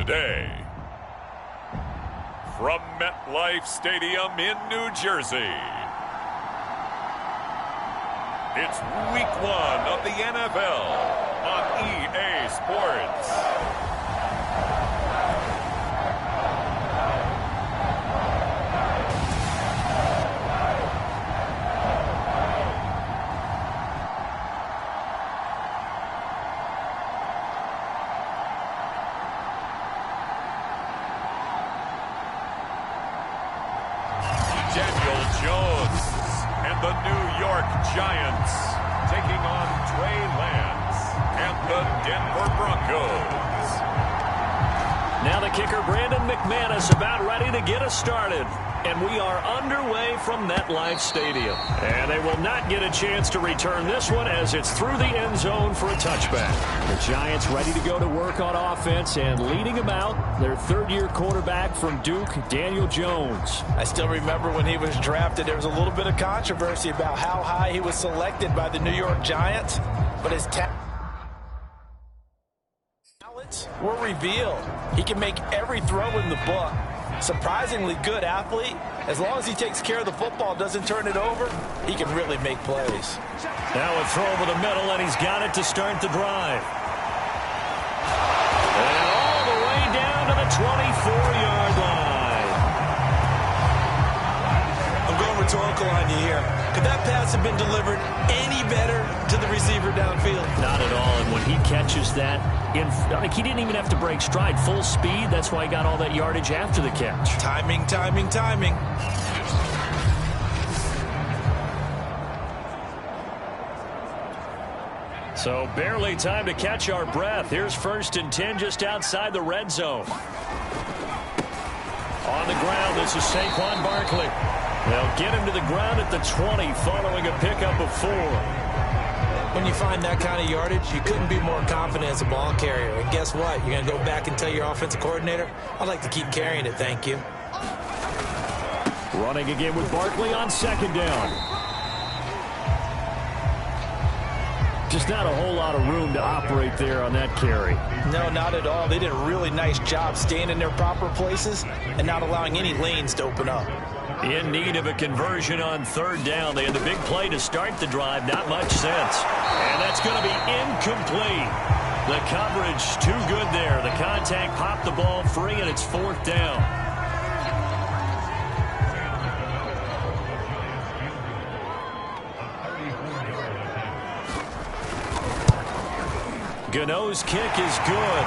today. From MetLife Stadium in New Jersey, it's Week 1 of the NFL on EA Sports. Daniel Jones and the New York Giants taking on Trey Lance and the Denver Broncos. Now the kicker, Brandon McManus, about ready to get us started. And we are underway from MetLife Stadium. And they will not get a chance to return this one as it's through the end zone for a touchback. The Giants ready to go to work on offense, and leading them out, their third-year quarterback from Duke, Daniel Jones. I still remember when he was drafted, there was a little bit of controversy about how high he was selected by the New York Giants. But his talents were revealed. He can make every throw in the book. Surprisingly good athlete. As long as he takes care of the football, doesn't turn it over, he can really make plays. Now a throw over the middle, and he's got it to start the drive. And all the way down to the 24-yard line. I'm going rhetorical on you here. Could that pass have been delivered any better to the receiver downfield? Not at all, and when he catches that, he didn't even have to break stride. Full speed, that's why he got all that yardage after the catch. Timing, timing, timing. So barely time to catch our breath. Here's 1st and 10 just outside the red zone. On the ground, this is Saquon Barkley. They'll get him to the ground at the 20 following a pickup of 4. When you find that kind of yardage, you couldn't be more confident as a ball carrier. And guess what? You're going to go back and tell your offensive coordinator, I'd like to keep carrying it, thank you. Running again with Barkley on 2nd down. Just not a whole lot of room to operate there on that carry. No, not at all. They did a really nice job staying in their proper places and not allowing any lanes to open up. In need of a conversion on 3rd down. They had the big play to start the drive. Not much sense. And that's going to be incomplete. The coverage too good there. The contact popped the ball free, and it's 4th down. Gano's kick is good.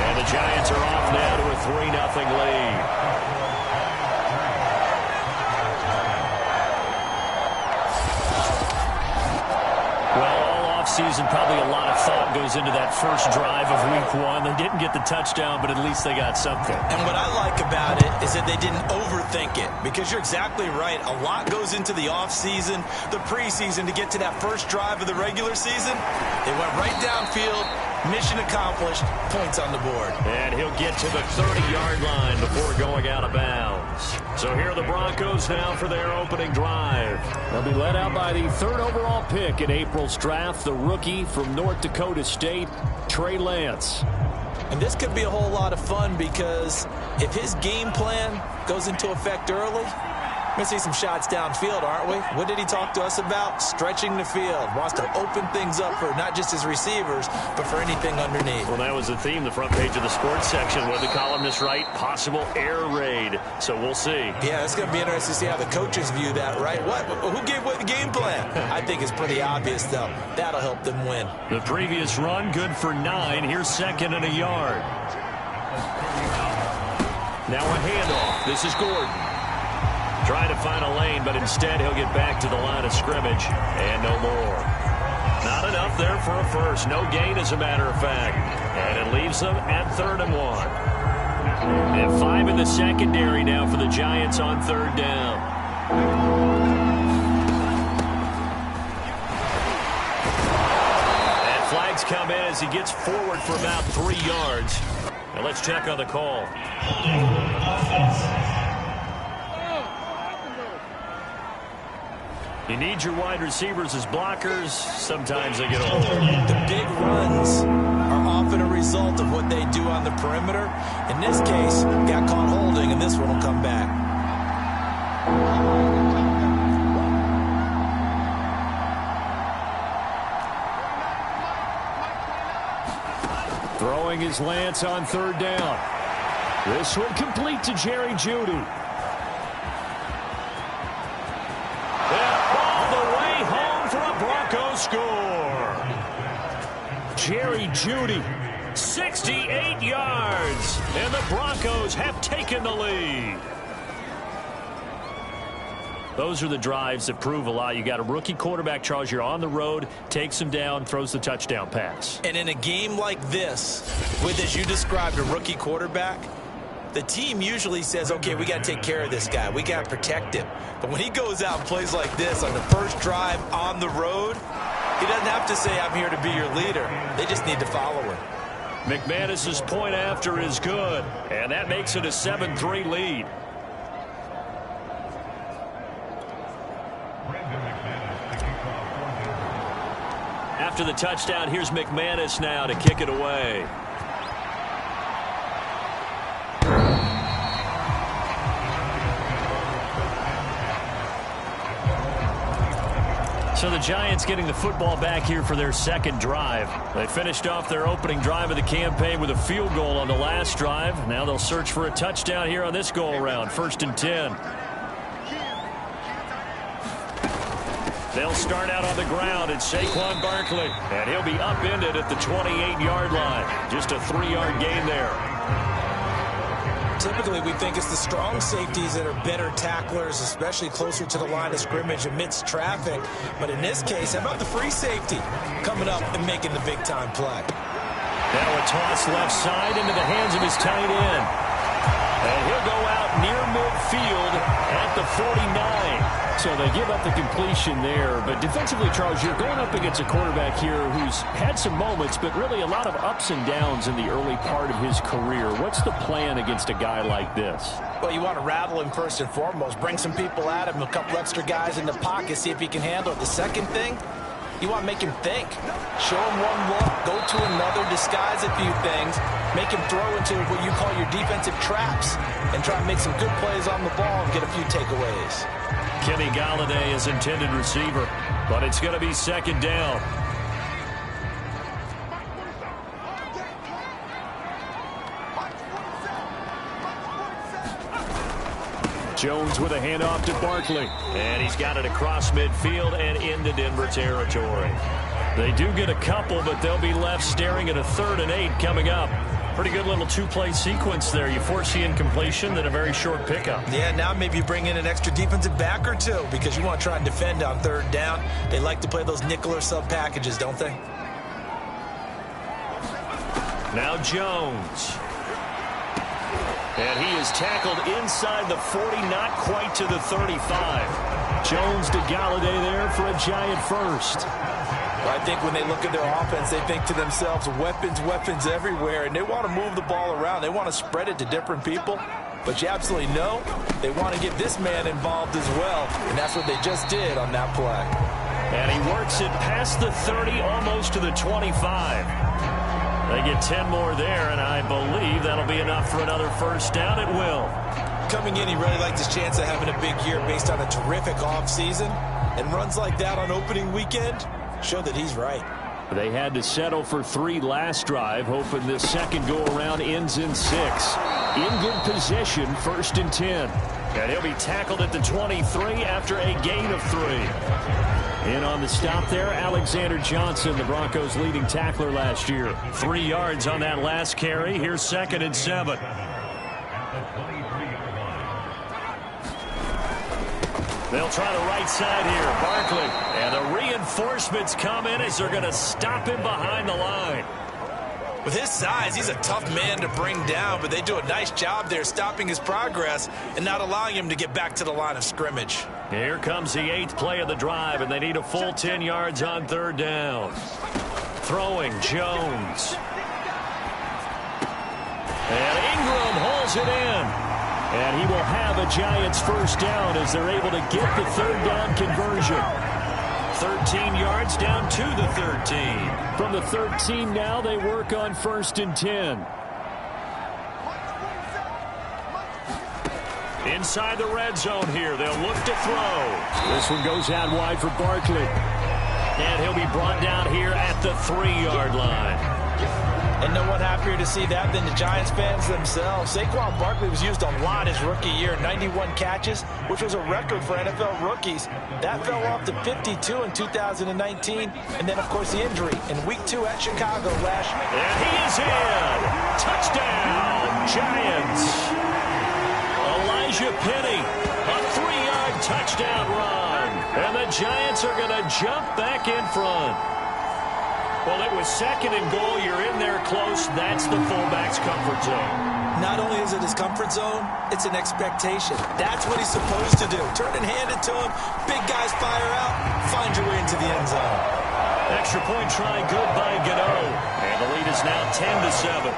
And the Giants are off now to a 3-0 lead. Season, probably a lot of thought goes into that first drive of Week 1. They didn't get the touchdown, but at least they got something. And what I like about it is that they didn't overthink it, because you're exactly right. A lot goes into the offseason, the preseason, to get to that first drive of the regular season. They went right downfield, mission accomplished, points on the board. And he'll get to the 30-yard line before going out of bounds. So here are the Broncos now for their opening drive. They'll be led out by the 3rd overall pick in April's draft, the rookie from North Dakota State, Trey Lance. And this could be a whole lot of fun, because if his game plan goes into effect early, we're going to see some shots downfield, aren't we? What did he talk to us about? Stretching the field. Wants to open things up for not just his receivers, but for anything underneath. Well, that was the theme, the front page of the sports section. What did the columnist write? Possible air raid. So we'll see. Yeah, it's going to be interesting to see how the coaches view that, right? Who gave away the game plan? I think it's pretty obvious, though. That'll help them win. The previous run, good for 9. Here's 2nd and a yard. Now a handoff. This is Gordon. Trying to find a lane, but instead he'll get back to the line of scrimmage, and no more. Not enough there for a first. No gain, as a matter of fact. And it leaves them at 3rd and 1. And 5 in the secondary now for the Giants on 3rd down. And flags come in as he gets forward for about 3 yards. Now let's check on the call. You need your wide receivers as blockers. Sometimes they get old. The big runs are often a result of what they do on the perimeter. In this case, got caught holding, and this one will come back. Throwing his Lance on third down. This one complete to Jerry Jeudy. Broncos score. Jerry Jeudy, 68 yards, and the Broncos have taken the lead. Those are the drives that prove a lot. You got a rookie quarterback, Charles. You're on the road, takes him down, throws the touchdown pass. And in a game like this, with, as you described, a rookie quarterback, the team usually says, okay, we got to take care of this guy. We got to protect him. But when he goes out and plays like this on the first drive on the road, he doesn't have to say, I'm here to be your leader. They just need to follow him. McManus's point after is good, and that makes it a 7-3 lead. After the touchdown, here's McManus now to kick it away. So the Giants getting the football back here for their second drive. They finished off their opening drive of the campaign with a field goal on the last drive. Now they'll search for a touchdown here on this go-around. 1st and 10. They'll start out on the ground. It's Saquon Barkley. And he'll be upended at the 28-yard line. Just a 3-yard gain there. Typically, we think it's the strong safeties that are better tacklers, especially closer to the line of scrimmage amidst traffic. But in this case, how about the free safety coming up and making the big-time play? Now a toss left side into the hands of his tight end. And he'll go out near midfield at the 49. So they give up the completion there. But defensively, Charles, you're going up against a quarterback here who's had some moments, but really a lot of ups and downs in the early part of his career. What's the plan against a guy like this? Well, you want to rattle him first and foremost. Bring some people at him, a couple extra guys in the pocket, see if he can handle it. The second thing, you want to make him think. Show him one look, go to another, disguise a few things, make him throw into what you call your defensive traps, and try to make some good plays on the ball and get a few takeaways. Kenny Galladay is intended receiver, but it's going to be second down. Jones with a handoff to Barkley, and he's got it across midfield and into Denver territory. They do get a couple, but they'll be left staring at a 3rd and 8 coming up. Pretty good little two-play sequence there. You force the incompletion, then a very short pickup. Yeah, now maybe you bring in an extra defensive back or two because you want to try and defend on 3rd down. They like to play those nickel or sub packages, don't they? Now Jones. And he is tackled inside the 40, not quite to the 35. Jones to Galladay there for a Giant first. I think when they look at their offense, they think to themselves, weapons, weapons everywhere, and they want to move the ball around. They want to spread it to different people, but you absolutely know they want to get this man involved as well, and that's what they just did on that play. And he works it past the 30, almost to the 25. They get 10 more there, and I believe that'll be enough for another first down. It will. Coming in, he really liked his chance of having a big year based on a terrific offseason, and runs like that on opening weekend show that he's right. They had to settle for 3 last drive, hoping this second go-around ends in 6. In good position, 1st and 10. And he'll be tackled at the 23 after a gain of 3. In on the stop there, Alexander Johnson, the Broncos' leading tackler last year. 3 yards on that last carry. Here's 2nd and 7. They'll try the right side here. Barkley. And the reinforcements come in as they're going to stop him behind the line. With his size, he's a tough man to bring down, but they do a nice job there stopping his progress and not allowing him to get back to the line of scrimmage. Here comes the 8th play of the drive, and they need a full 10 yards on 3rd down. Throwing, Jones. And Ingram holds it in. And he will have a Giants first down as they're able to get the third down conversion. 13 yards down to the 13. From the 13 now, they work on 1st and 10. Inside the red zone here, they'll look to throw. This one goes out wide for Barkley. And he'll be brought down here at the 3-yard line. And no one happier to see that than the Giants fans themselves. Saquon Barkley was used a lot his rookie year, 91 catches, which was a record for NFL rookies. That fell off to 52 in 2019. And then, of course, the injury in Week 2 at Chicago last year. And he is in. Touchdown, Giants. Elijah Penny, a 3-yard touchdown run. And the Giants are going to jump back in front. Well, it was 2nd and goal. You're in there close. That's the fullback's comfort zone. Not only is it his comfort zone, it's an expectation. That's what he's supposed to do. Turn and hand it to him. Big guys fire out. Find your way into the end zone. Extra point try good by Gano. And the lead is now 10-7.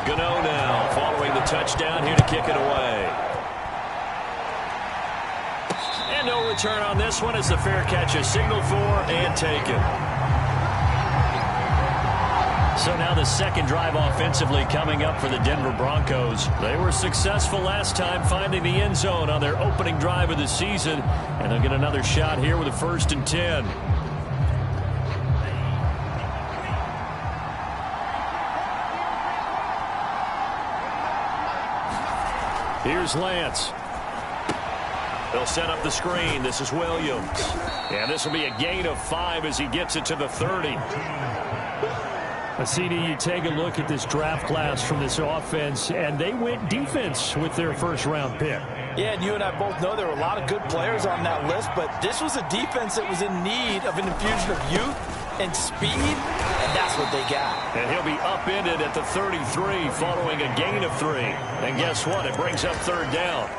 Gano now following the touchdown here to kick it away. And no return on this one as the fair catch is signaled for and taken. So now the second drive offensively coming up for the Denver Broncos. They were successful last time finding the end zone on their opening drive of the season. And they'll get another shot here with a 1st and 10. Here's Lance. They'll set up the screen. This is Williams. And this will be a gain of 5 as he gets it to the 30. CD, you take a look at this draft class from this offense, and they went defense with their first-round pick. Yeah, and you and I both know there were a lot of good players on that list, but this was a defense that was in need of an infusion of youth and speed, and that's what they got. And he'll be upended at the 33 following a gain of 3. And guess what? It brings up 3rd down.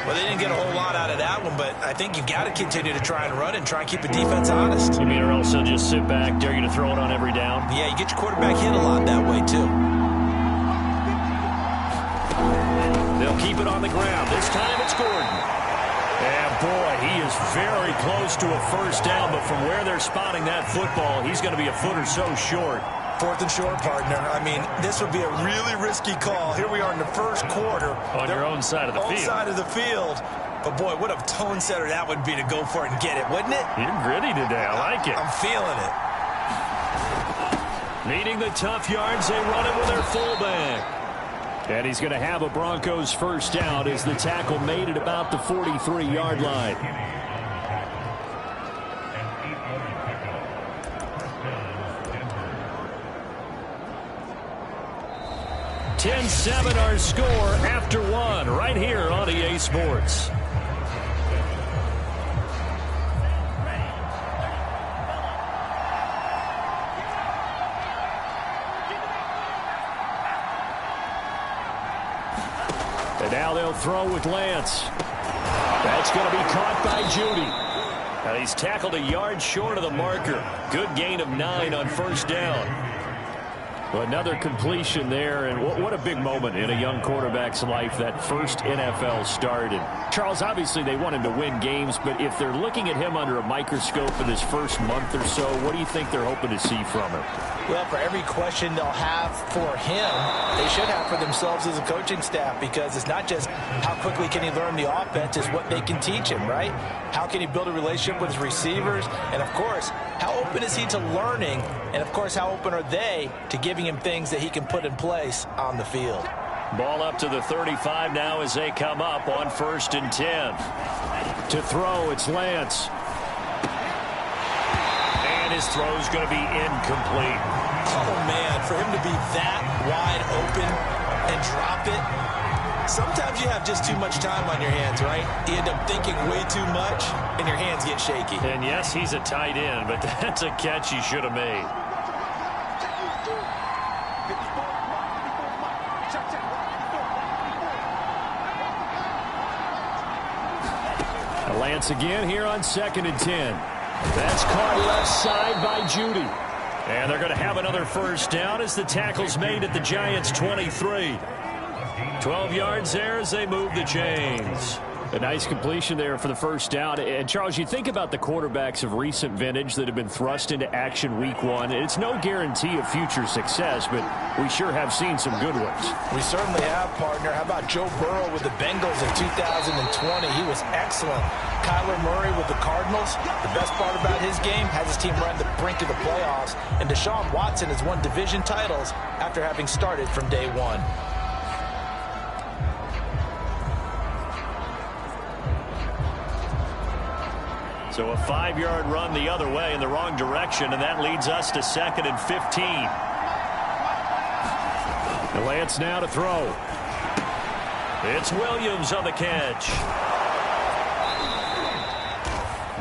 Well, they didn't get a whole lot out of that one, but I think you've got to continue to try and run and try and keep the defense honest. You mean or else they'll just sit back, dare you to throw it on every down? Yeah, you get your quarterback hit a lot that way, too. They'll keep it on the ground. This time it's Gordon. And, boy, he is very close to a first down, but from where they're spotting that football, he's going to be a foot or so short. 4th and short, partner. I mean, this would be a really risky call. Here we are in the first quarter. On your own side of the field. Own side of the field. But, boy, what a tone setter that would be to go for it and get it, wouldn't it? You're gritty today. I like it. I'm feeling it. Needing the tough yards, they run it with their fullback. And he's going to have a Broncos first down as the tackle made at about the 43-yard line. 10-7 our score after 1 right here on EA Sports. And now they'll throw with Lance. That's going to be caught by Judy. Now he's tackled a yard short of the marker. Good gain of 9 on first down. Well, another completion there, and what a big moment in a young quarterback's life, that first NFL start. And Charles, obviously they want him to win games, but if they're looking at him under a microscope in his first month or so, what do you think they're hoping to see from him? Well, for every question they'll have for him, they should have for themselves as a coaching staff, because it's not just how quickly can he learn the offense, it's what they can teach him, right? How can he build a relationship with his receivers? And, of course, how open is he to learning? And, of course, how open are they to giving him things that he can put in place on the field? Ball up to the 35 now as they come up on 1st and 10. To throw, it's Lance. And his throw's going to be incomplete. Oh, man, for him to be that wide open and drop it. Sometimes you have just too much time on your hands, right? You end up thinking way too much, and your hands get shaky. And, yes, he's a tight end, but that's a catch he should have made. Lance again here on 2nd and 10. That's caught left side by Judy. And they're going to have another first down as the tackle's made at the Giants' 23. 12 yards there as they move the chains. A nice completion there for the first down. And, Charles, you think about the quarterbacks of recent vintage that have been thrust into action week one. It's no guarantee of future success, but we sure have seen some good ones. We certainly have, partner. How about Joe Burrow with the Bengals in 2020? He was excellent. Kyler Murray with the Cardinals. The best part about his game has his team run the brink of the playoffs. And Deshaun Watson has won division titles after having started from day one. So a 5-yard run the other way in the wrong direction, and that leads us to 2nd and 15. And Lance now to throw. It's Williams on the catch.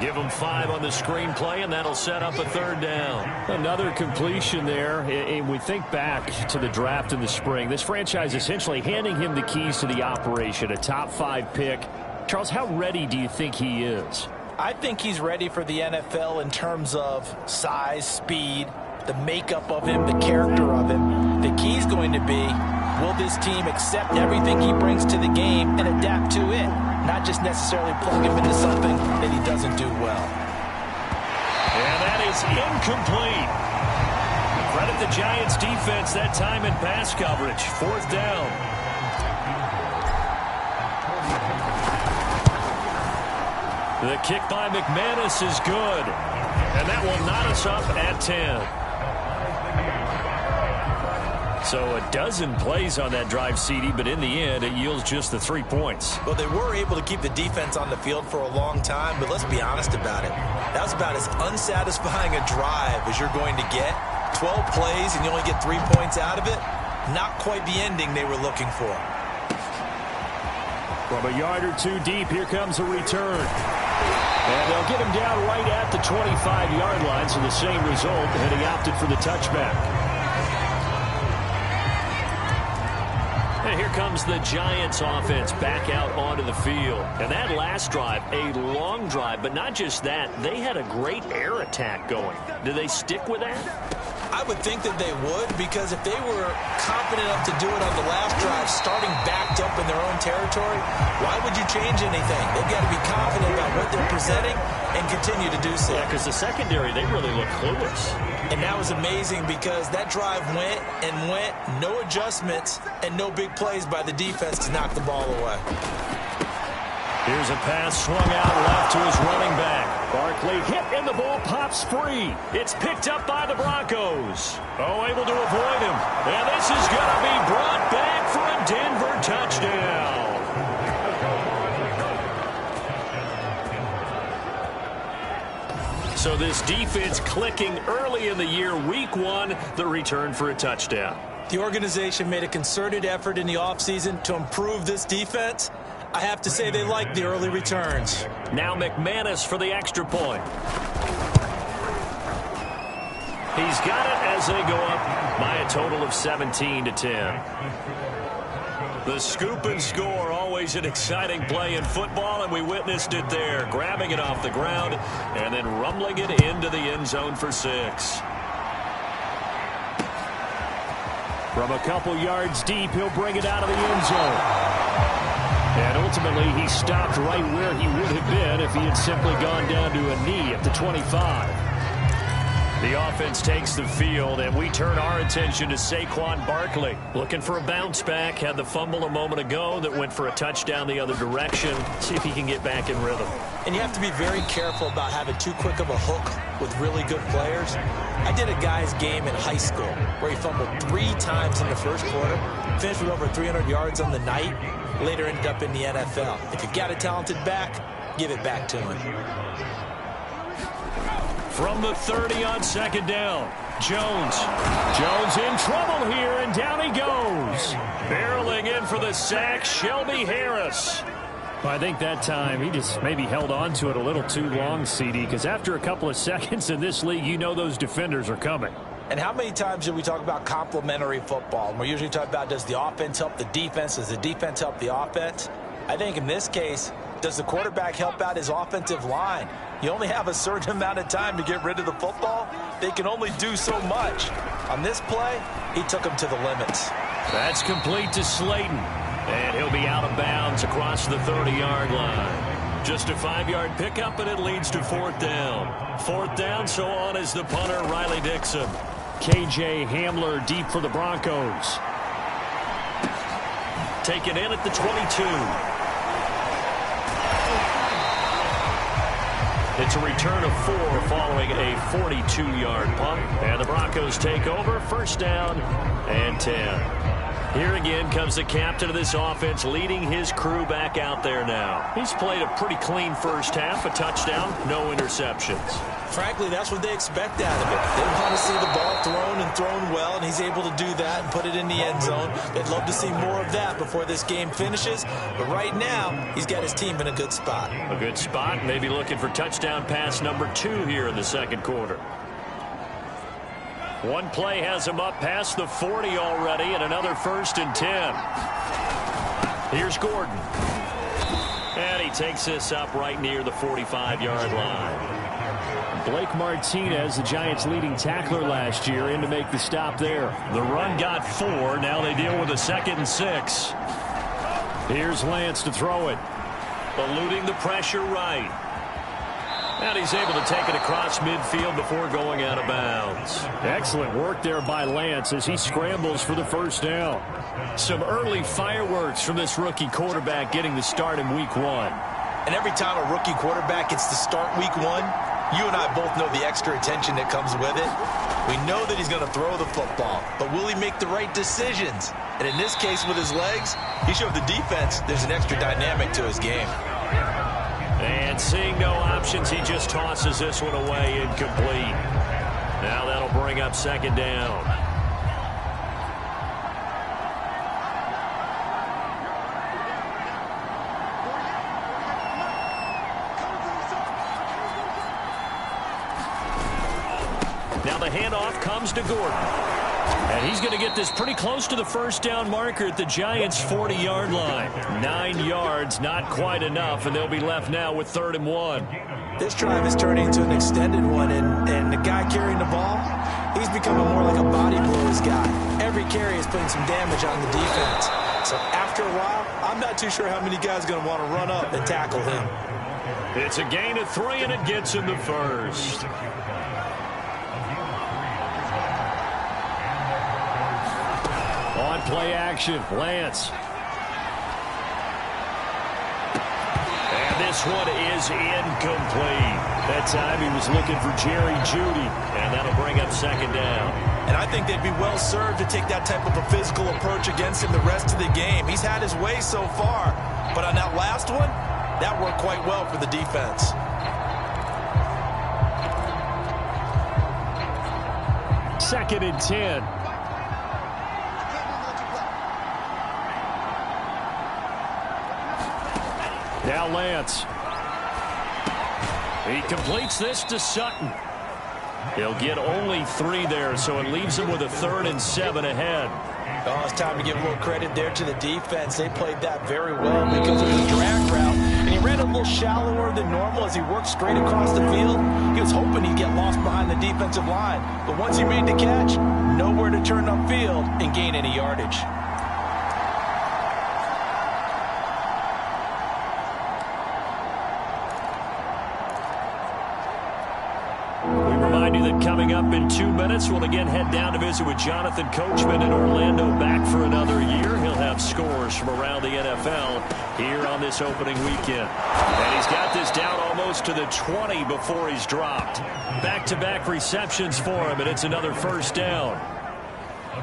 Give him 5 on the screenplay, and that'll set up a 3rd down. Another completion there. And we think back to the draft in the spring. This franchise essentially handing him the keys to the operation, a top 5 pick. Charles, how ready do you think he is? I think he's ready for the NFL in terms of size, speed, the makeup of him, the character of him. The key's going to be, will this team accept everything he brings to the game and adapt to it, not just necessarily plug him into something that he doesn't do well. And that is incomplete. Credit the Giants defense that time in pass coverage. 4th down. The kick by McManus is good. And that will knot us up at 10. So a dozen plays on that drive, CD, but in the end, it yields just the 3 points. Well, they were able to keep the defense on the field for a long time, but let's be honest about it. That was about as unsatisfying a drive as you're going to get. 12 plays and you only get 3 points out of it. Not quite the ending they were looking for. From a yard or 2 deep, here comes a return. And they'll get him down right at the 25-yard line, so the same result, and he opted for the touchback. And here comes the Giants offense back out onto the field. And that last drive, a long drive, but not just that, they had a great air attack going. Do they stick with that? I would think that they would, because if they were confident enough to do it on the last drive, starting backed up in their own territory, why would you change anything? They've got to be confident about what they're presenting and continue to do so. Yeah, because the secondary, they really look clueless. And that was amazing because that drive went and went, no adjustments and no big plays by the defense to knock the ball away. Here's a pass swung out left to his running back. Barkley hit and the ball pops free. It's picked up by the Broncos. Oh, able to avoid him. And this is going to be brought back for a Denver touchdown. So this defense clicking early in the year, week 1, the return for a touchdown. The organization made a concerted effort in the offseason to improve this defense. I have to say they like the early returns. Now McManus for the extra point. He's got it as they go up by a total of 17-10. The scoop and score, always an exciting play in football, and we witnessed it there. Grabbing it off the ground and then rumbling it into the end zone for 6. From a couple yards deep, he'll bring it out of the end zone. And ultimately, he stopped right where he would have been if he had simply gone down to a knee at the 25. The offense takes the field, and we turn our attention to Saquon Barkley. Looking for a bounce back. Had the fumble a moment ago that went for a touchdown the other direction. See if he can get back in rhythm. And you have to be very careful about having too quick of a hook with really good players. I did a guy's game in high school where he fumbled 3 times in the first quarter, finished with over 300 yards on the night, later ended up in the NFL. If you got a talented back, give it back to him. From the 30 on 2nd down, Jones. Jones in trouble here, and down he goes. Barreling in for the sack, Shelby Harris. Well, I think that time he just maybe held on to it a little too long, CD, because after a couple of seconds in this league, you know those defenders are coming. And how many times do we talk about complementary football? And we're usually talking about, does the offense help the defense? Does the defense help the offense? I think in this case, Does the quarterback help out his offensive line? You only have a certain amount of time to get rid of the football. They can only do so much. On this play, he took him to the limits. That's complete to Slayton. And he'll be out of bounds across the 30-yard line. Just a 5-yard pickup, and it leads to 4th down. 4th down, so on is the punter, Riley Dixon. K.J. Hamler deep for the Broncos. Taken in at the 22. It's a return of 4 following a 42-yard punt. And the Broncos take over, 1st down and 10. Here again comes the captain of this offense, leading his crew back out there now. He's played a pretty clean first half, a touchdown, no interceptions. Frankly, that's what they expect out of it. They want to see the ball thrown well, and he's able to do that and put it in the end zone. They'd love to see more of that before this game finishes. But right now, he's got his team in a good spot. A good spot, maybe looking for touchdown pass number 2 here in the second quarter. One play has him up past the 40 already, and another 1st and 10. Here's Gordon. And he takes this up right near the 45-yard line. Blake Martinez, the Giants' leading tackler last year, in to make the stop there. The run got 4. Now they deal with a 2nd and 6. Here's Lance to throw it. Eluding the pressure right. And he's able to take it across midfield before going out of bounds. Excellent work there by Lance as he scrambles for the 1st down. Some early fireworks from this rookie quarterback getting the start in week 1. And every time a rookie quarterback gets to start week 1, you and I both know the extra attention that comes with it. We know that he's going to throw the football, but will he make the right decisions? And in this case with his legs, he showed the defense there's an extra dynamic to his game. And seeing no options, he just tosses this one away incomplete. Now that'll bring up 2nd down. Now the handoff comes to Gordon. And he's going to get this pretty close to the 1st down marker at the Giants' 40-yard line. 9 yards, not quite enough, and they'll be left now with 3rd and 1. This drive is turning into an extended one, and the guy carrying the ball, he's becoming more like a body blows guy. Every carry is putting some damage on the defense. So after a while, I'm not too sure how many guys are going to want to run up and tackle him. It's a gain of 3, and it gets him the 1st. On play action, Lance. And this one is incomplete. That time he was looking for Jerry Jeudy, and that'll bring up 2nd down. And I think they'd be well served to take that type of a physical approach against him the rest of the game. He's had his way so far, but on that last one, that worked quite well for the defense. Second and 10. Now Lance. He completes this to Sutton. He'll get only 3 there, so it leaves him with a 3rd and 7 ahead. Oh, it's time to give a little credit there to the defense. They played that very well because it was a drag route, and he ran a little shallower than normal as he worked straight across the field. He was hoping he'd get lost behind the defensive line, but once he made the catch, nowhere to turn upfield and gain any yardage. Coming up in 2 minutes, we'll again head down to visit with Jonathan Coachman in Orlando, back for another year. He'll have scores from around the NFL here on this opening weekend. And he's got this down almost to the 20 before he's dropped. Back-to-back receptions for him, and it's another 1st down.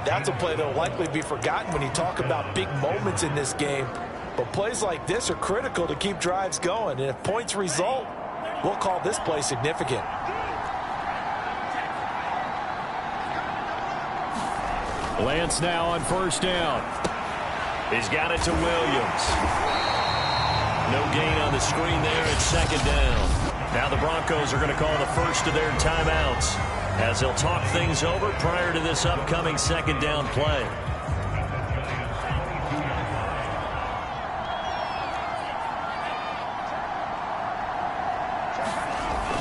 That's a play that will likely be forgotten when you talk about big moments in this game. But plays like this are critical to keep drives going. And if points result, we'll call this play significant. Lance now on 1st down. He's got it to Williams. No gain on the screen there at 2nd down. Now the Broncos are going to call the first of their timeouts as they'll talk things over prior to this upcoming 2nd down play.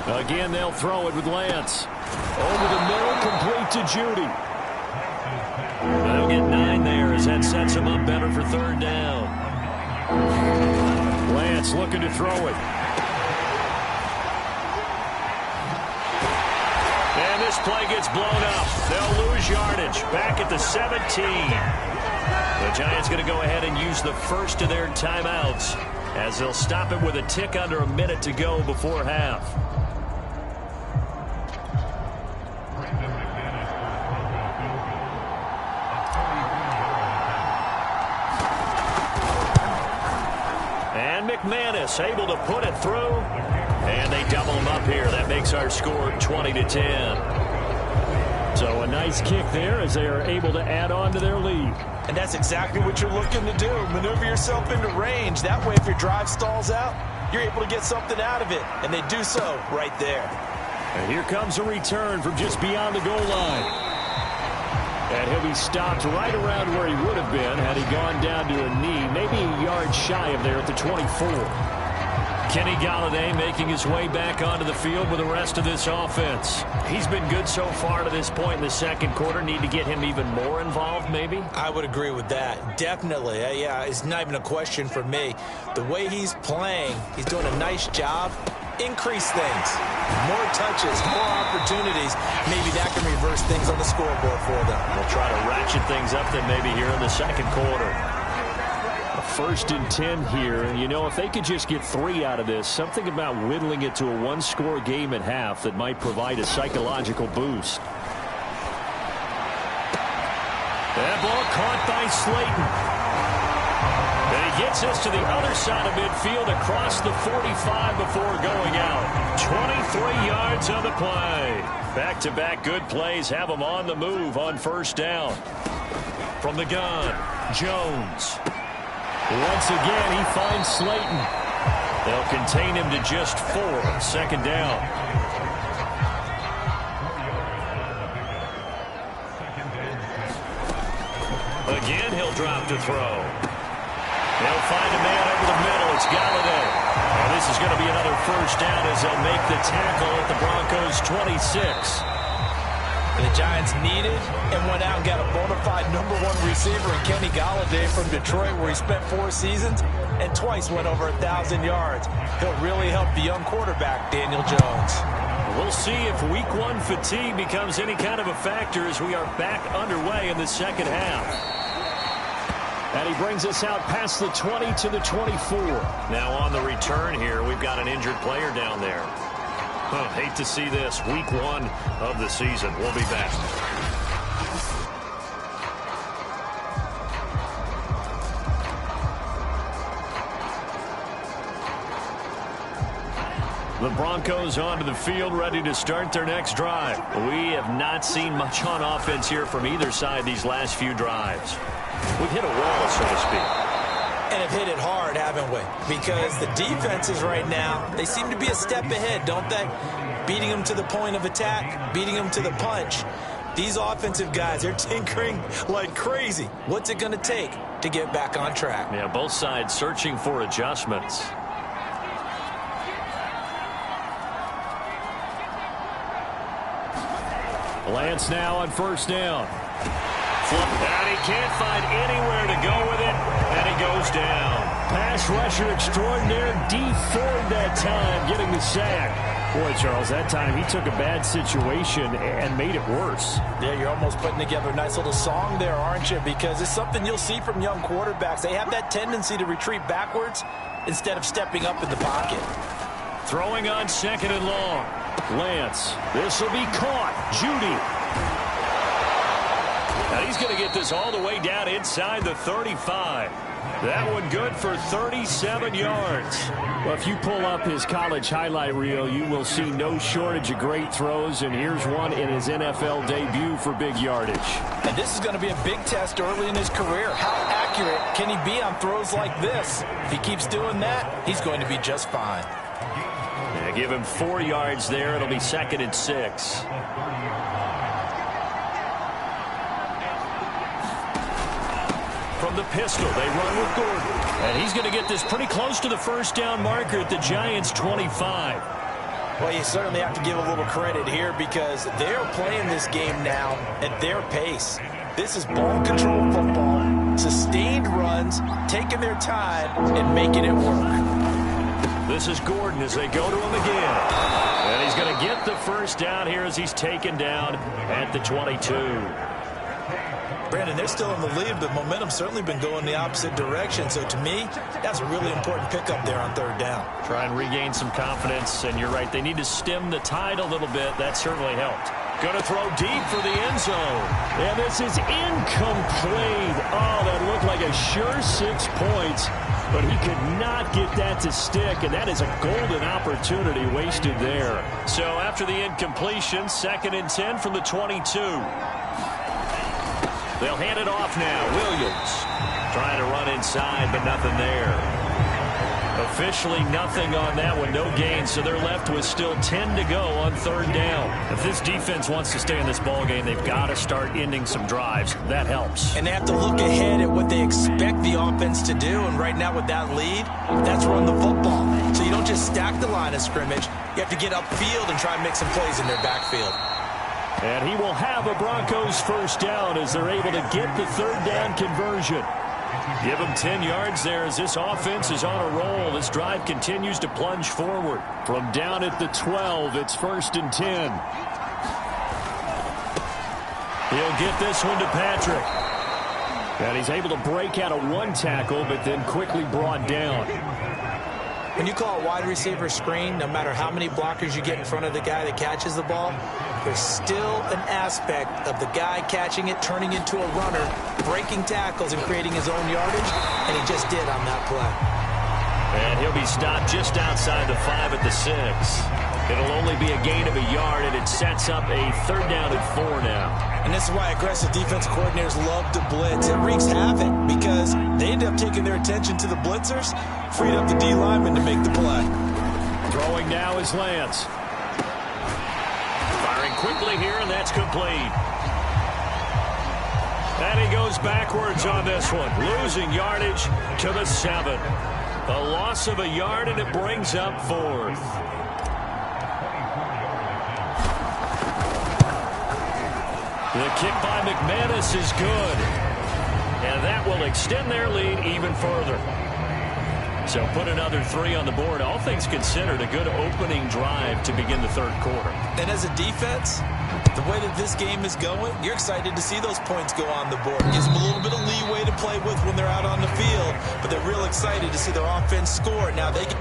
Again, they'll throw it with Lance. Over the middle, complete to Judy. They'll get 9 there as that sets him up better for third down. Lance looking to throw it. And this play gets blown up. They'll lose yardage. Back at the 17. The Giants going to go ahead and use the first of their timeouts as they'll stop it with a tick under a minute to go before half. And McManus able to put it through. And they double him up here. That makes our score 20-10. So a nice kick there as they are able to add on to their lead. And that's exactly what you're looking to do. Maneuver yourself into range. That way, if your drive stalls out, you're able to get something out of it. And they do so right there. And here comes a return from just beyond the goal line. And he'll be stopped right around where he would have been had he gone down to a knee, maybe a yard shy of there at the 24. Kenny Golladay making his way back onto the field with the rest of this offense. He's been good so far to this point in the second quarter. Need to get him even more involved, maybe? I would agree with that. Definitely. Yeah, it's not even a question for me. The way he's playing, he's doing a nice job. Increase things. More touches, more opportunities. Maybe that can reverse things on the scoreboard for them. We'll try to ratchet things up then maybe here in the second quarter. First and 10 here, and you know, if they could just get 3 out of this, something about whittling it to a one-score game at half that might provide a psychological boost. That ball caught by Slayton. And he gets us to the other side of midfield across the 45 before going out. 23 yards on the play. Back-to-back good plays have them on the move on first down. From the gun, Jones. Once again, he finds Slayton. They'll contain him to just 4. Second down. Again, he'll drop to throw. They'll find a man over the middle. It's Golladay. And this is going to be another first down as they'll make the tackle at the Broncos' 26. And the Giants needed and went out and got a bona fide #1 receiver in Kenny Golladay from Detroit, where he spent 4 seasons and twice went over 1,000 yards. He'll really help the young quarterback, Daniel Jones. We'll see if week 1 fatigue becomes any kind of a factor as we are back underway in the second half. And he brings us out past the 20 to the 24. Now on the return here, we've got an injured player down there. Hate to see this. Week 1 of the season. We'll be back. The Broncos onto the field, ready to start their next drive. We have not seen much on offense here from either side these last few drives. We've hit a wall, so to speak. And have hit it hard, haven't we? Because the defenses right now, they seem to be a step ahead, don't they? Beating them to the point of attack, beating them to the punch. These offensive guys, they're tinkering like crazy. What's it going to take to get back on track? Yeah, both sides searching for adjustments. Lance now on first down. And he can't find anywhere to go with it, and he goes down. Pass rusher extraordinaire, D Ford that time, getting the sack. Boy, Charles, that time he took a bad situation and made it worse. Yeah, you're almost putting together a nice little song there, aren't you? Because it's something you'll see from young quarterbacks. They have that tendency to retreat backwards instead of stepping up in the pocket. Throwing on second and long. Lance, this will be caught. Judy. And he's going to get this all the way down inside the 35. That one good for 37 yards. Well, if you pull up his college highlight reel, you will see no shortage of great throws, and here's one in his NFL debut for big yardage. And this is going to be a big test early in his career. How accurate can he be on throws like this? If he keeps doing that, he's going to be just fine. Yeah, give him 4 yards there. It'll be second and 6. From the pistol, they run with Gordon. And he's going to get this pretty close to the first down marker at the Giants' 25. Well, you certainly have to give a little credit here because they're playing this game now at their pace. This is ball control football, sustained runs, taking their time, and making it work. This is Gordon as they go to him again. And he's going to get the first down here as he's taken down at the 22. Brandon, they're still in the lead, but momentum's certainly been going the opposite direction. So to me, that's a really important pickup there on third down. Try and regain some confidence, and you're right. They need to stem the tide a little bit. That certainly helped. Going to throw deep for the end zone. And this is incomplete. Oh, that looked like a sure 6 points, but he could not get that to stick, and that is a golden opportunity wasted there. So after the incompletion, 2nd and 10 from the 22. They'll hand it off now. Williams trying to run inside, but nothing there. Officially nothing on that one. No gain, so they're left with still 10 to go on third down. If this defense wants to stay in this ballgame, they've got to start ending some drives. That helps. And they have to look ahead at what they expect the offense to do. And right now with that lead, that's run the football. So you don't just stack the line of scrimmage. You have to get upfield and try and make some plays in their backfield. And he will have a Broncos first down as they're able to get the third down conversion. Give him 10 yards there as this offense is on a roll. This drive continues to plunge forward. From down at the 12, it's 1st and 10. He'll get this one to Patrick. And he's able to break out of one tackle, but then quickly brought down. When you call a wide receiver screen, no matter how many blockers you get in front of the guy that catches the ball, there's still an aspect of the guy catching it, turning into a runner, breaking tackles and creating his own yardage, and he just did on that play. And he'll be stopped just outside the 5 at the 6. It'll only be a gain of a yard, and it sets up a third down and 4 now. And this is why aggressive defensive coordinators love to blitz. It wreaks havoc because they end up taking their attention to the blitzers, freed up the D lineman to make the play. Throwing now is Lance. Firing quickly here, and that's complete. And he goes backwards on this one, losing yardage to the 7. A loss of a yard, and it brings up 4th. The kick by McManus is good. And that will extend their lead even further. So put another 3 on the board. All things considered, a good opening drive to begin the third quarter. And as a defense, the way that this game is going, you're excited to see those points go on the board. Gives them a little bit of leeway to play with when they're out on the field, but they're real excited to see their offense score. Now they get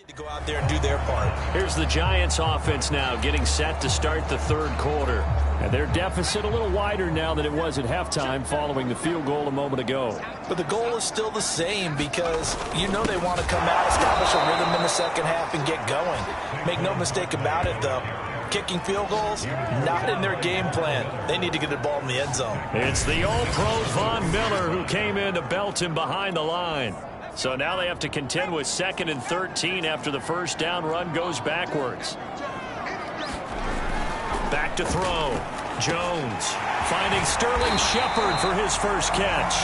To go out there and do their part. Here's the Giants offense now getting set to start the third quarter. And their deficit a little wider now than it was at halftime following the field goal a moment ago. But the goal is still the same because you know they want to come out, establish a rhythm in the second half, and get going. Make no mistake about it, though. Kicking field goals, not in their game plan. They need to get the ball in the end zone. It's the All-Pro Von Miller who came in to belt him behind the line. So now they have to contend with 2nd and 13 after the first down run goes backwards. Back to throw. Jones finding Sterling Shepard for his first catch.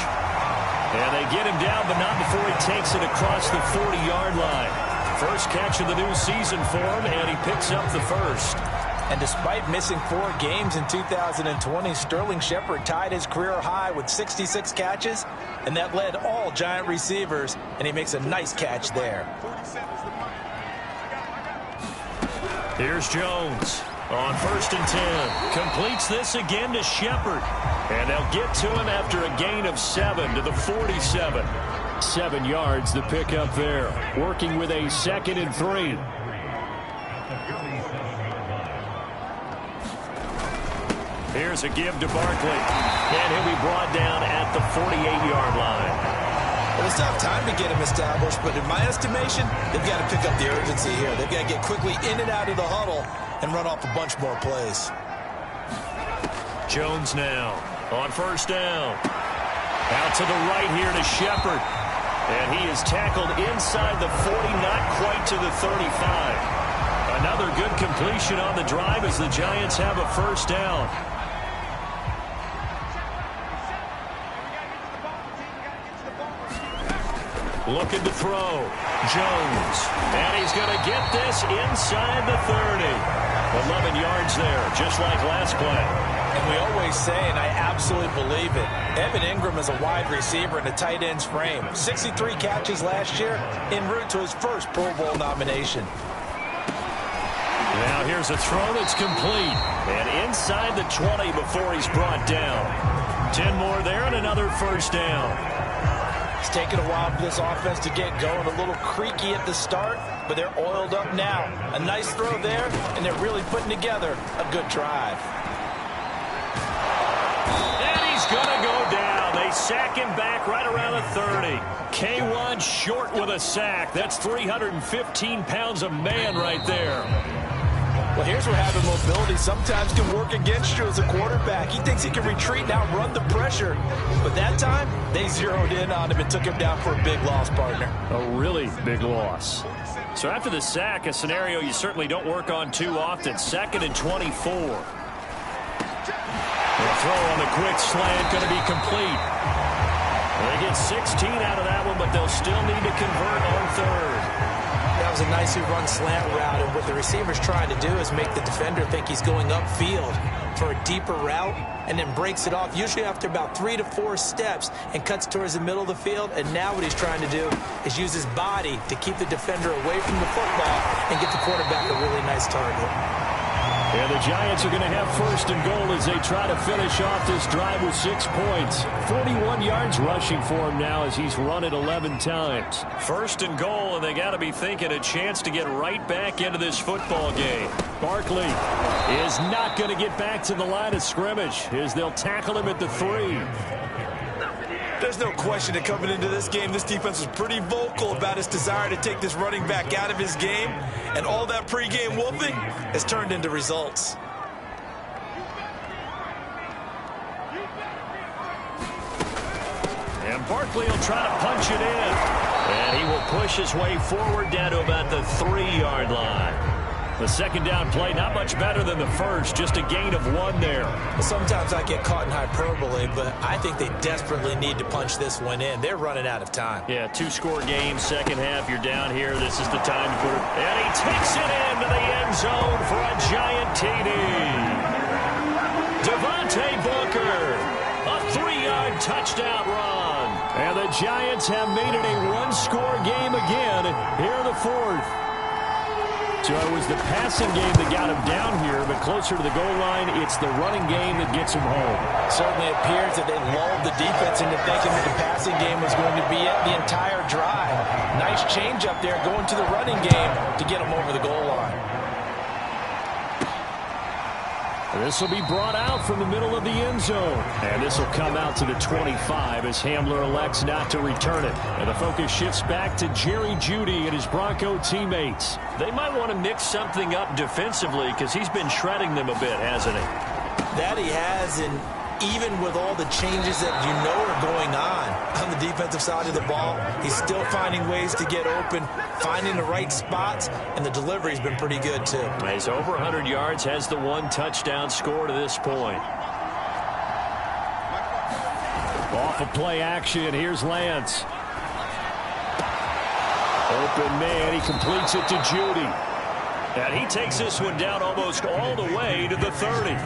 And they get him down, but not before he takes it across the 40-yard line. First catch of the new season for him, and he picks up the first. And despite missing 4 games in 2020, Sterling Shepard tied his career high with 66 catches, and that led all Giant receivers, and he makes a nice catch there. Here's Jones on 1st and 10. Completes this again to Shepard, and they'll get to him after a gain of 7 to the 47. 7 yards the pickup there, working with a 2nd and 3. Here's a give to Barkley, and he'll be brought down at the 48-yard line. Well, it's not time to get him established, but in my estimation, they've got to pick up the urgency here. They've got to get quickly in and out of the huddle and run off a bunch more plays. Jones now on 1st down. Out to the right here to Shepard. And he is tackled inside the 40, not quite to the 35. Another good completion on the drive as the Giants have a first down. Looking to throw. Jones. And he's going to get this inside the 30. 11 yards there, just like last play. And we always say, and I absolutely believe it, Evan Ingram is a wide receiver in a tight end's frame. 63 catches last year, en route to his first Pro Bowl nomination. Now here's a throw that's complete. And inside the 20 before he's brought down. 10 more there and another first down. It's taken a while for this offense to get going. A little creaky at the start, but they're oiled up now. A nice throw there, and they're really putting together a good drive. And he's going to go down. They sack him back right around the 30. K1 short with a sack. That's 315 pounds of man right there. Well, here's where having mobility sometimes can work against you as a quarterback. He thinks he can retreat and outrun the pressure. But that time, they zeroed in on him and took him down for a big loss, partner. A really big loss. So after the sack, a scenario you certainly don't work on too often. 2nd and 24. The throw on the quick slant going to be complete. They get 16 out of that one, but they'll still need to convert on 3rd. That was a nicely run slant route, and what the receiver's trying to do is make the defender think he's going upfield for a deeper route and then breaks it off, usually after about 3 to 4 steps, and cuts towards the middle of the field. And now what he's trying to do is use his body to keep the defender away from the football and get the quarterback a really nice target. And the Giants are going to have 1st and goal as they try to finish off this drive with 6 points. 41 yards rushing for him now as he's run it 11 times. 1st and goal, and they got to be thinking a chance to get right back into this football game. Barkley is not going to get back to the line of scrimmage as they'll tackle him at the 3. There's no question that coming into this game, this defense was pretty vocal about its desire to take this running back out of his game. And all that pregame wolfing has turned into results. And Barkley will try to punch it in. And he will push his way forward down to about the 3-yard line. The 2nd down play, not much better than the first, just a gain of 1 there. Well, sometimes I get caught in hyperbole, but I think they desperately need to punch this one in. They're running out of time. Yeah, 2-score game, second half, you're down here. This is the time to put it. And he takes it into the end zone for a Giant TD. Devontae Booker, a 3-yard touchdown run. And the Giants have made it a 1-score game again here in the 4th. So it was the passing game that got him down here, but closer to the goal line, it's the running game that gets him home. Certainly appears that they lulled the defense into thinking that the passing game was going to be it the entire drive. Nice change up there going to the running game to get him over the goal line. This will be brought out from the middle of the end zone. And this will come out to the 25 as Hamler elects not to return it. And the focus shifts back to Jerry Jeudy and his Bronco teammates. They might want to mix something up defensively because he's been shredding them a bit, hasn't he? That he has, and even with all the changes that you know are going on the defensive side of the ball, he's still finding ways to get open, finding the right spots, and the delivery's been pretty good too. He's over 100 yards, has the 1 touchdown score to this point. Off of play action, here's Lance. Open man, he completes it to Jeudy. And he takes this one down almost all the way to the 30.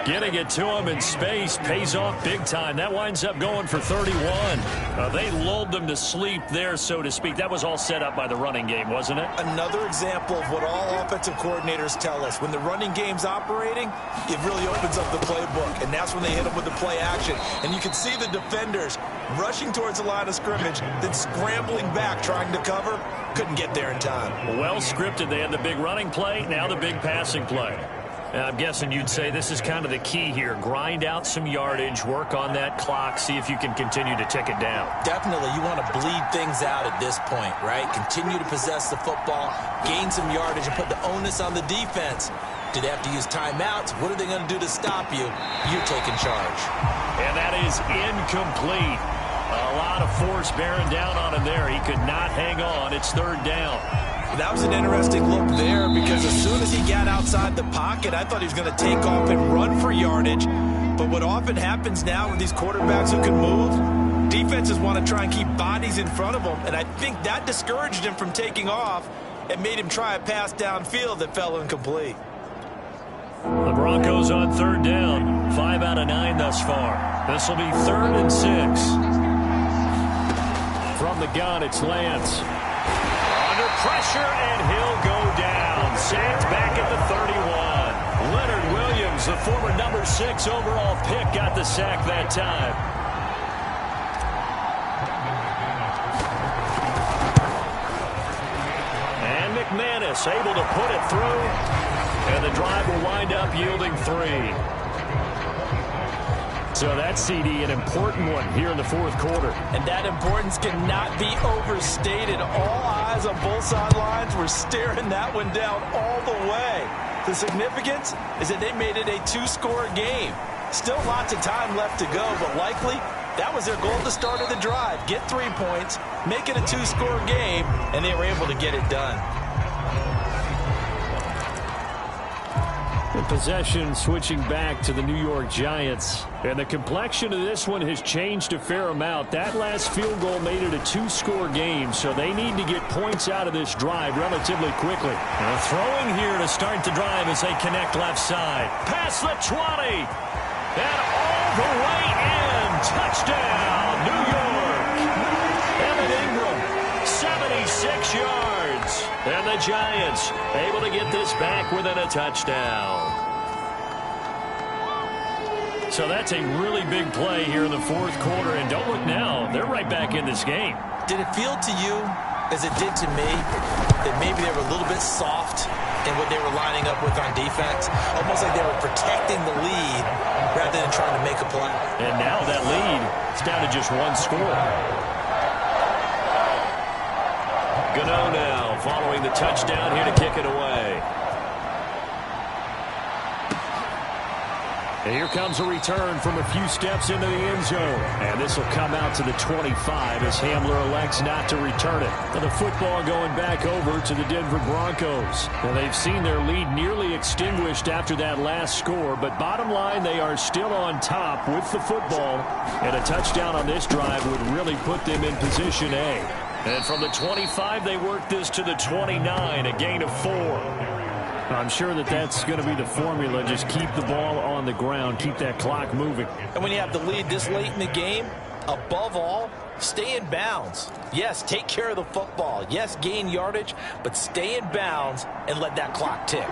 Getting it to him in space pays off big time. That winds up going for 31. They lulled them to sleep there, so to speak. That was all set up by the running game, wasn't it? Another example of what all offensive coordinators tell us. When the running game's operating, it really opens up the playbook, and that's when they hit them with the play action. And you can see the defenders rushing towards the line of scrimmage, then scrambling back, trying to cover. Couldn't get there in time. Well scripted. They had the big running play, now the big passing play. I'm guessing you'd say this is kind of the key here. Grind out some yardage, work on that clock, see if you can continue to tick it down. Definitely. You want to bleed things out at this point, right? Continue to possess the football, gain some yardage, and put the onus on the defense. Do they have to use timeouts? What are they going to do to stop you? You're taking charge. And that is incomplete. A lot of force bearing down on him there. He could not hang on. It's 3rd down. That was an interesting look there because as soon as he got outside the pocket, I thought he was going to take off and run for yardage. But what often happens now with these quarterbacks who can move, defenses want to try and keep bodies in front of them. And I think that discouraged him from taking off and made him try a pass downfield that fell incomplete. The Broncos on 3rd down. 5 out of 9 thus far. This will be 3rd and 6. From the gun, it's Lance. Under pressure, and he'll go down. Sacked back at the 31. Leonard Williams, the former number 6 overall pick, got the sack that time. And McManus able to put it through. And the drive will wind up yielding 3. So that CD, an important one here in the 4th quarter. And that importance cannot be overstated. All eyes on both sidelines were staring that one down all the way. The significance is that they made it a 2-score game. Still lots of time left to go, but likely that was their goal at the start of the drive. Get 3 points, make it a 2-score game, and they were able to get it done. The possession switching back to the New York Giants. And the complexion of this one has changed a fair amount. That last field goal made it a 2-score game, so they need to get points out of this drive relatively quickly. Now throwing here to start the drive as they connect left side. Past the 20. And all the way in. Touchdown, New York. Evan Ingram, 76 yards. And the Giants able to get this back within a touchdown. So that's a really big play here in the 4th quarter. And don't look now, they're right back in this game. Did it feel to you, as it did to me, that maybe they were a little bit soft in what they were lining up with on defense? Almost like they were protecting the lead rather than trying to make a play. And now that lead is down to just 1 score. Gano now following the touchdown here to kick it away. And here comes a return from a few steps into the end zone. And this will come out to the 25 as Hamler elects not to return it. And the football going back over to the Denver Broncos. And they've seen their lead nearly extinguished after that last score. But bottom line, they are still on top with the football. And a touchdown on this drive would really put them in position A. And from the 25, they work this to the 29, a gain of 4. I'm sure that that's going to be the formula. Just keep the ball on the ground. Keep that clock moving. And when you have the lead this late in the game, Above all, stay in bounds. Yes, take care of the football. Yes, gain yardage, but stay in bounds and let that clock tick.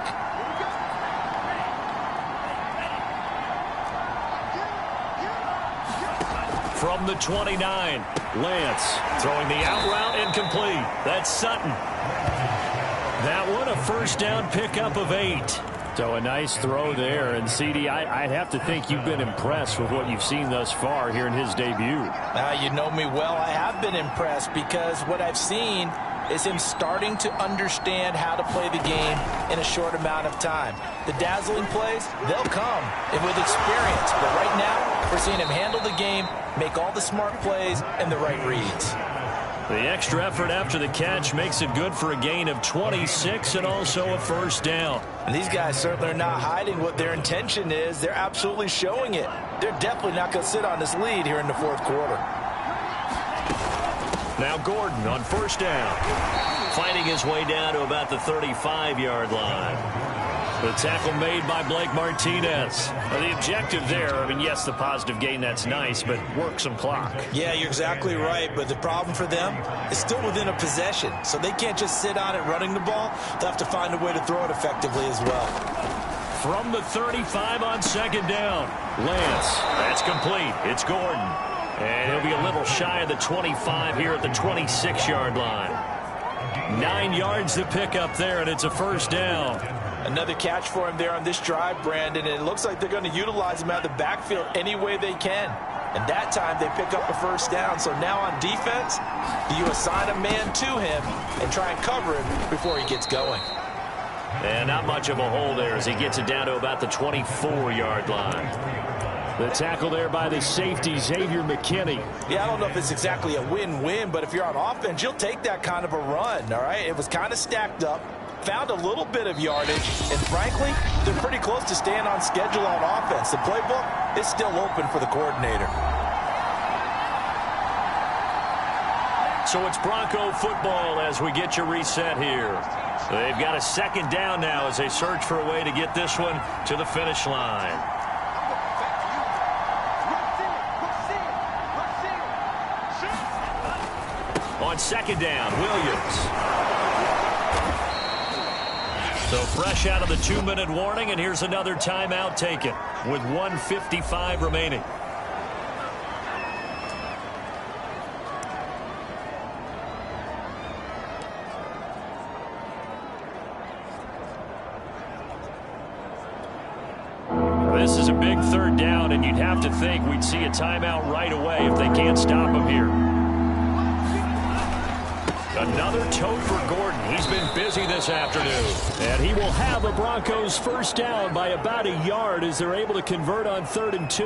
From the 29, Lance throwing the out route incomplete. That's Sutton. That one, a first down pickup of 8. So a nice throw there. And, CD, I'd have to think you've been impressed with what you've seen thus far here in his debut. You know me well. I have been impressed because what I've seen is him starting to understand how to play the game in a short amount of time. The dazzling plays, they'll come and with experience. But right now, we're seeing him handle the game, make all the smart plays and the right reads. The extra effort after the catch makes it good for a gain of 26 and also a first down. And these guys certainly are not hiding what their intention is. They're absolutely showing it. They're definitely not going to sit on this lead here in the fourth quarter. Now Gordon on first down. Fighting his way down to about the 35-yard line. The tackle made by Blake Martinez. Well, the objective there, I mean, yes, the positive gain, that's nice, but work some clock. Yeah, you're exactly right, but the problem for them is still within a possession, so they can't just sit on it running the ball. They'll have to find a way to throw it effectively as well. From the 35 on second down, Lance. That's complete. It's Gordon. And he'll be a little shy of the 25 here at the 26-yard line. 9 yards to pick up there, and it's a first down. Another catch for him there on this drive, Brandon, and it looks like they're going to utilize him out of the backfield any way they can. And that time they pick up a first down. So now on defense, do you assign a man to him and try and cover him before he gets going? And not much of a hole there as he gets it down to about the 24-yard line. The tackle there by the safety, Xavier McKinney. Yeah, I don't know if it's exactly a win-win, but if you're on offense, you'll take that kind of a run, all right? It was kind of stacked up. Found a little bit of yardage, and frankly, they're pretty close to staying on schedule on offense. The playbook is still open for the coordinator. So it's Bronco football as we get you reset here. They've got a second down now as they search for a way to get this one to the finish line. On second down, Williams. So fresh out of the 2-minute warning, and here's another timeout taken with 1:55 remaining. This is a big third down, and you'd have to think we'd see a timeout right away if they can't stop him here. Another tote for Gordon. He's been busy this afternoon. And he will have a Broncos first down by about a yard as they're able to convert on 3rd and 2.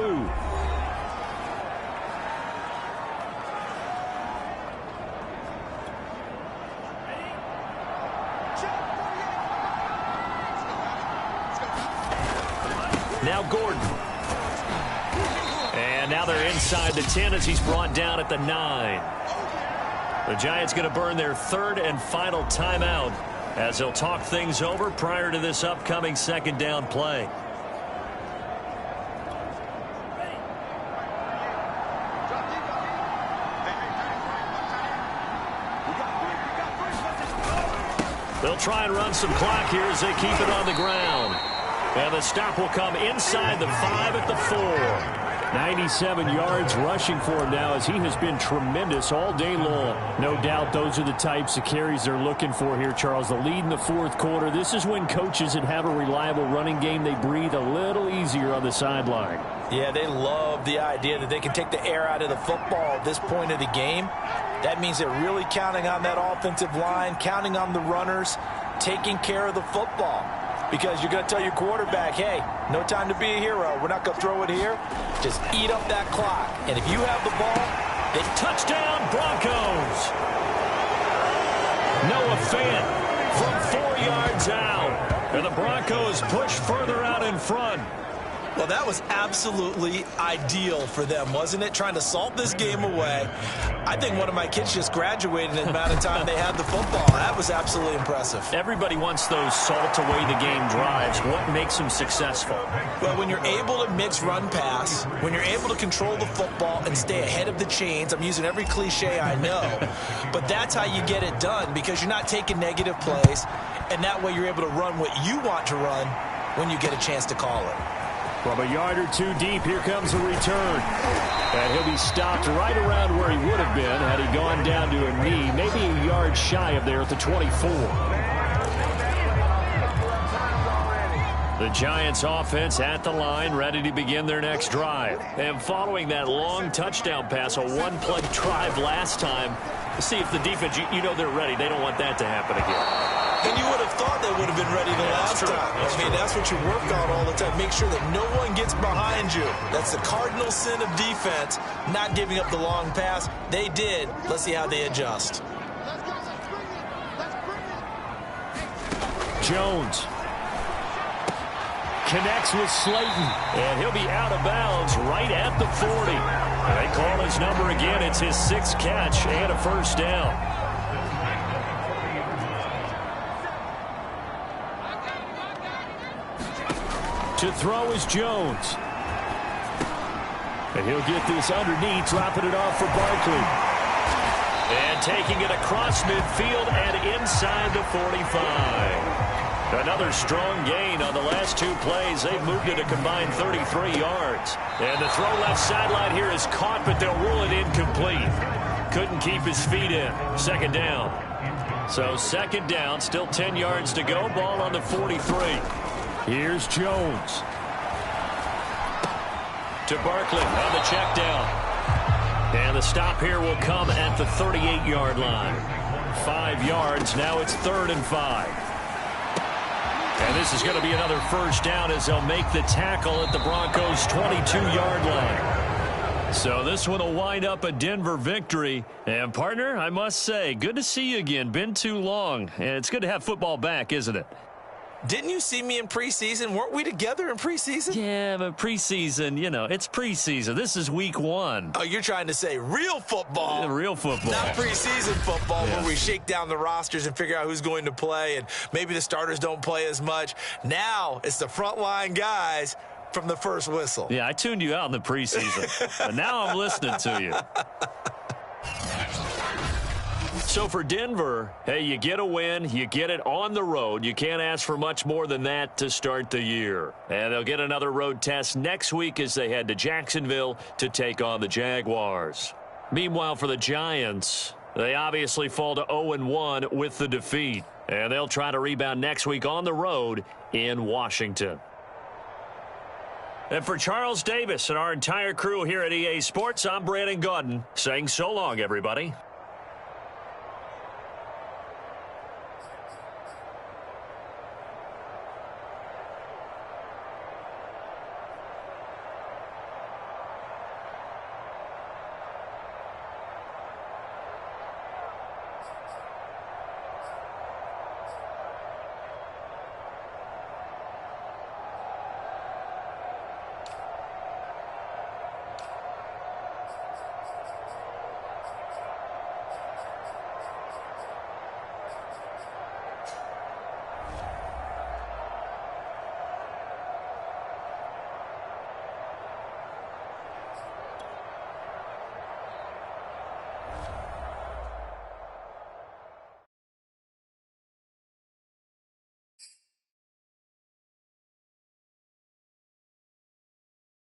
Now Gordon. And now they're inside the 10 as he's brought down at the 9. The Giants going to burn their third and final timeout as they'll talk things over prior to this upcoming second down play. They'll try and run some clock here as they keep it on the ground. And the stop will come inside the 5 at the 4. 97 yards rushing for him now as he has been tremendous all day long. No doubt those are the types of carries they're looking for here, Charles. The lead in the fourth quarter. This is when coaches that have a reliable running game, they breathe a little easier on the sideline. Yeah, they love the idea that they can take the air out of the football at this point of the game. That means they're really counting on that offensive line, counting on the runners, taking care of the football. Because you're going to tell your quarterback, hey, no time to be a hero. We're not going to throw it here. Just eat up that clock. And if you have the ball, then touchdown Broncos. Noah Fant from 4 yards out. And the Broncos push further out in front. Well, that was absolutely ideal for them, wasn't it? Trying to salt this game away. I think one of my kids just graduated in the amount of time they had the football. That was absolutely impressive. Everybody wants those salt-away-the-game drives. What makes them successful? Well, when you're able to mix run-pass, when you're able to control the football and stay ahead of the chains, I'm using every cliche I know, but that's how you get it done because you're not taking negative plays, and that way you're able to run what you want to run when you get a chance to call it. From a yard or two deep, here comes a return. And he'll be stopped right around where he would have been had he gone down to a knee, maybe a yard shy of there at the 24. The Giants offense at the line, ready to begin their next drive. And following that long touchdown pass, a one-play drive last time, see if the defense, you know they're ready. They don't want that to happen again. And you would have thought they would have been ready the last time. I mean, that's what you work on all the time. Make sure that no one gets behind you. That's the cardinal sin of defense, not giving up the long pass. They did. Let's see how they adjust. Jones connects with Slayton, and he'll be out of bounds right at the 40. They call his number again. It's his 6th catch and a first down. To throw is Jones. And he'll get this underneath, dropping it off for Barkley. And taking it across midfield and inside the 45. Another strong gain on the last 2 plays. They've moved it a combined 33 yards. And the throw left sideline here is caught, but they'll rule it incomplete. Couldn't keep his feet in. 2nd down. So 2nd down, still 10 yards to go. Ball on the 43. Here's Jones. To Barkley on the check down. And the stop here will come at the 38-yard line. 5 yards. Now it's 3rd and 5. And this is going to be another first down as they'll make the tackle at the Broncos' 22-yard line. So this one will wind up a Denver victory. And, partner, I must say, good to see you again. Been too long. And it's good to have football back, isn't it? Didn't you see me in preseason? Weren't we together in preseason? Yeah, but preseason, you know, it's preseason. This is week 1. Oh, you're trying to say real football. Yeah, real football. Not preseason football where we shake down the rosters and figure out who's going to play and maybe the starters don't play as much. Now it's the frontline guys from the first whistle. Yeah, I tuned you out in the preseason. But now I'm listening to you. So for Denver, hey, you get a win, you get it on the road. You can't ask for much more than that to start the year. And they'll get another road test next week as they head to Jacksonville to take on the Jaguars. Meanwhile, for the Giants, they obviously fall to 0-1 with the defeat. And they'll try to rebound next week on the road in Washington. And for Charles Davis and our entire crew here at EA Sports, I'm Brandon Gaudin saying so long, everybody.